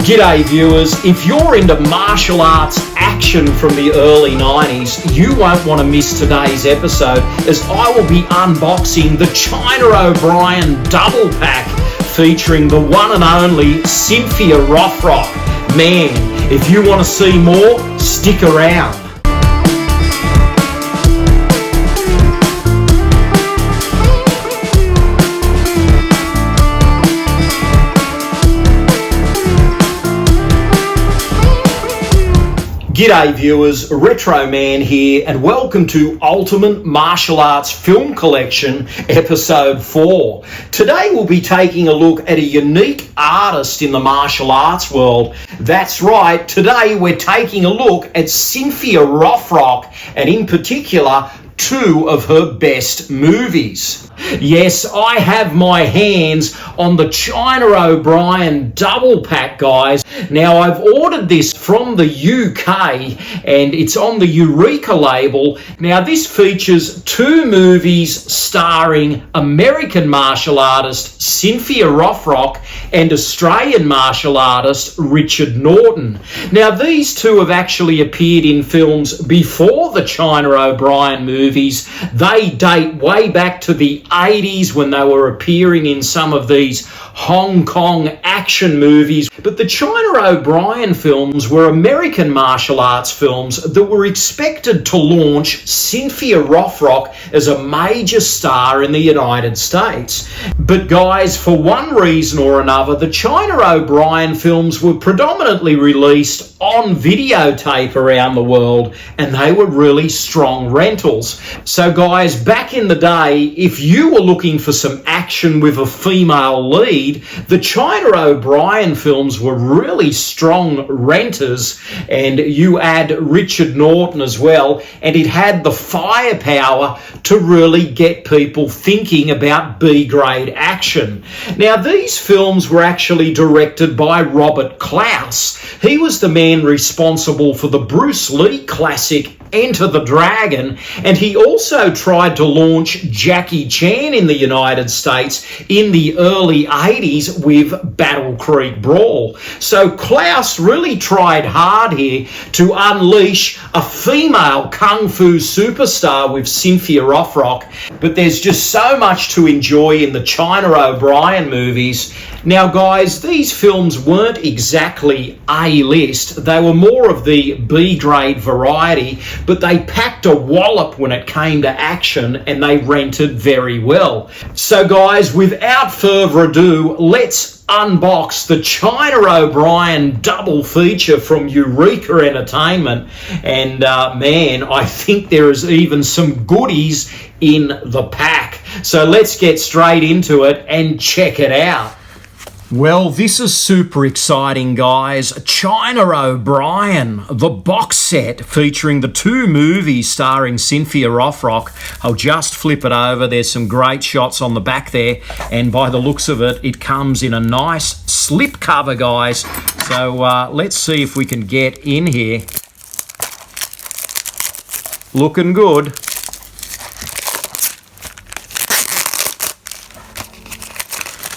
G'day viewers, if you're into martial arts action from the early 90s, you won't want to miss today's episode as I will be unboxing the China O'Brien double pack featuring the one and only Cynthia Rothrock. Man, if you want to see more, stick around. G'day viewers, Retro Man here and welcome to Ultimate Martial Arts Film Collection Episode 4. Today we'll be taking a look at a unique artist in the martial arts world. That's right, today we're taking a look at Cynthia Rothrock and in particular two of her best movies. Yes, I have my hands on the China O'Brien double pack, guys. Now, I've ordered this from the UK and it's on the Eureka label. Now, this features two movies starring American martial artist Cynthia Rothrock and Australian martial artist Richard Norton. Now, these two have actually appeared in films before the China O'Brien movies. They date way back to the 80s when they were appearing in some of these Hong Kong action movies. But the China O'Brien films were American martial arts films that were expected to launch Cynthia Rothrock as a major star in the United States. But guys, for one reason or another, the China O'Brien films were predominantly released on videotape around the world and they were really strong rentals. So guys, back in the day, if you were looking for some action with a female lead, the China O'Brien films were really strong renters, and you add Richard Norton as well, and it had the firepower to really get people thinking about B-grade action. Now, these films were actually directed by Robert Klaus. He was the man responsible for the Bruce Lee classic Enter the Dragon, and he also tried to launch Jackie Chan in the United States in the early 80s with Battle Creek Brawl. So Klaus really tried hard here to unleash a female kung fu superstar with Cynthia Rothrock, but there's just so much to enjoy in the China O'Brien movies. Now guys, these films weren't exactly A-list, they were more of the B-grade variety, but they packed a wallop when it came to action and they rented very well. So guys, without further ado, let's unbox the China O'Brien double feature from Eureka Entertainment. And man, I think there is even some goodies in the pack. So let's get straight into it and check it out. Well, this is super exciting, guys. China O'Brien, the box set featuring the two movies starring Cynthia Rothrock. I'll just flip it over. There's some great shots on the back there, and by the looks of it, it comes in a nice slip cover, guys. So let's see if we can get in here. Looking good.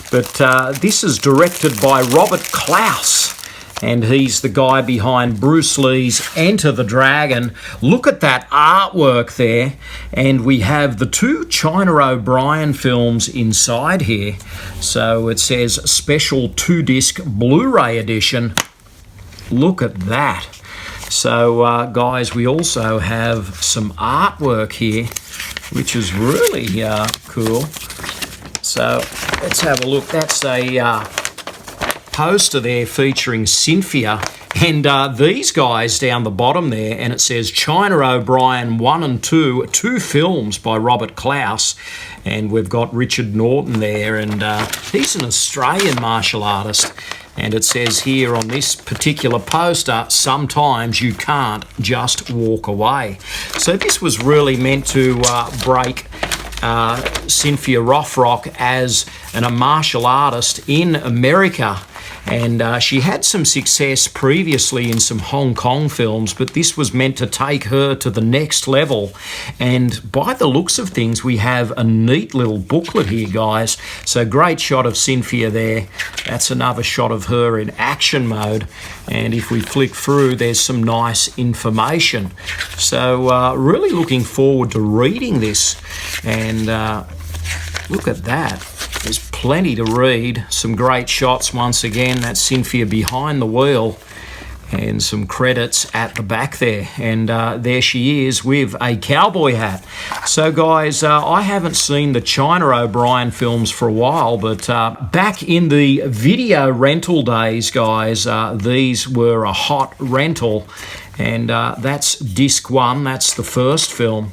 But this is directed by Robert Klaus, and he's the guy behind Bruce Lee's Enter the Dragon. Look at that artwork there, and we have the two China O'Brien films inside here. So it says special 2-disc Blu-ray edition. Look at that. So guys, we also have some artwork here, which is really cool. So let's have a look. That's a poster there featuring Cynthia and these guys down the bottom there, and it says China O'Brien 1 and 2, two films by Robert Klaus, and we've got Richard Norton there, and he's an Australian martial artist. And it says here on this particular poster, sometimes you can't just walk away. So this was really meant to break Cynthia Rothrock as a martial artist in America. And she had some success previously in some Hong Kong films, but this was meant to take her to the next level. And by the looks of things, we have a neat little booklet here, guys. So great shot of Cynthia there. That's another shot of her in action mode. And if we flick through, there's some nice information. So really looking forward to reading this. And look at that. There's plenty to read. Some great shots once again. That's Cynthia behind the wheel. And some credits at the back there. And there she is with a cowboy hat. So, guys, I haven't seen the China O'Brien films for a while, but back in the video rental days, guys, these were a hot rental. And that's disc 1, that's the first film.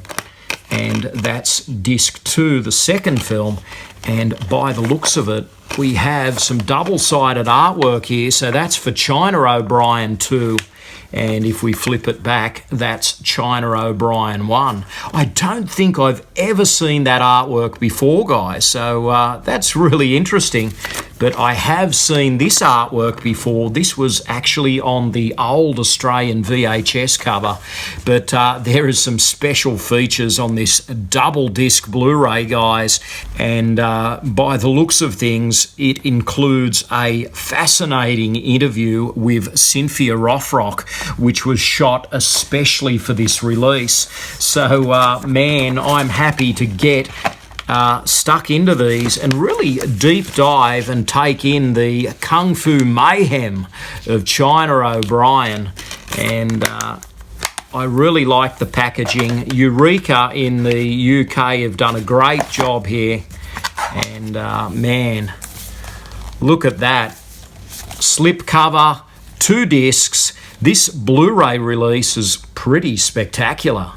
And that's disc 2, the second film. And by the looks of it, we have some double-sided artwork here. So that's for China O'Brien 2. And if we flip it back, that's China O'Brien 1. I don't think I've ever seen that artwork before, guys. So that's really interesting. But I have seen this artwork before. This was actually on the old Australian VHS cover. But there is some special features on this double disc Blu-ray, guys. And by the looks of things, it includes a fascinating interview with Cynthia Rothrock, which was shot especially for this release. So, man, I'm happy to get stuck into these and really deep dive and take in the kung fu mayhem of China O'Brien. And I really like the packaging. Eureka in the UK have done a great job here. And man, look at that. Slip cover, 2 discs. This Blu-ray release is pretty spectacular.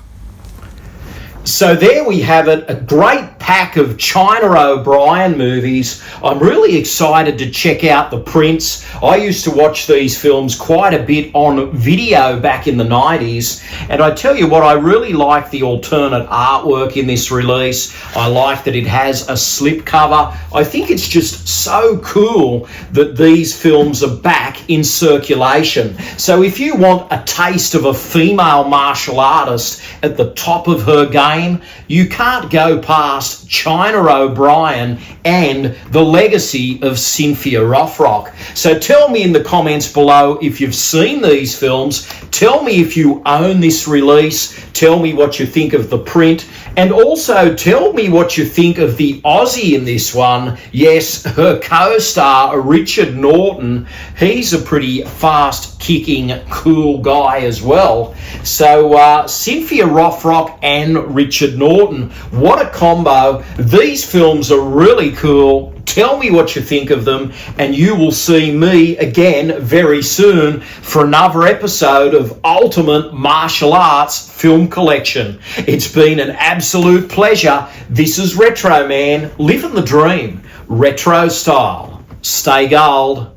So there we have it, a great pack of China O'Brien movies. I'm really excited to check out the prints. I used to watch these films quite a bit on video back in the 90s. And I tell you what, I really like the alternate artwork in this release. I like that it has a slip cover. I think it's just so cool that these films are back in circulation. So if you want a taste of a female martial artist at the top of her game, you can't go past China O'Brien and the legacy of Cynthia Rothrock. So tell me in the comments below if you've seen these films. Tell me if you own this release. Tell me what you think of the print. And also tell me what you think of the Aussie in this one. Yes, her co-star, Richard Norton. He's a pretty fast-kicking, cool guy as well. So Cynthia Rothrock and Richard Norton, what a combo. These films are really cool. Tell me what you think of them, and you will see me again very soon for another episode of Ultimate Martial Arts Film Collection. It's been an absolute pleasure. This is Retro Man, living the dream, retro style. Stay gold.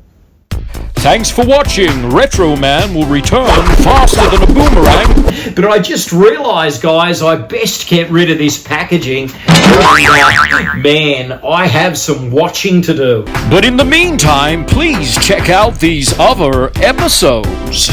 Thanks for watching. Retro Man will return faster than a boomerang. But I just realised, guys, I best get rid of this packaging. Man, I have some watching to do. But in the meantime, please check out these other episodes.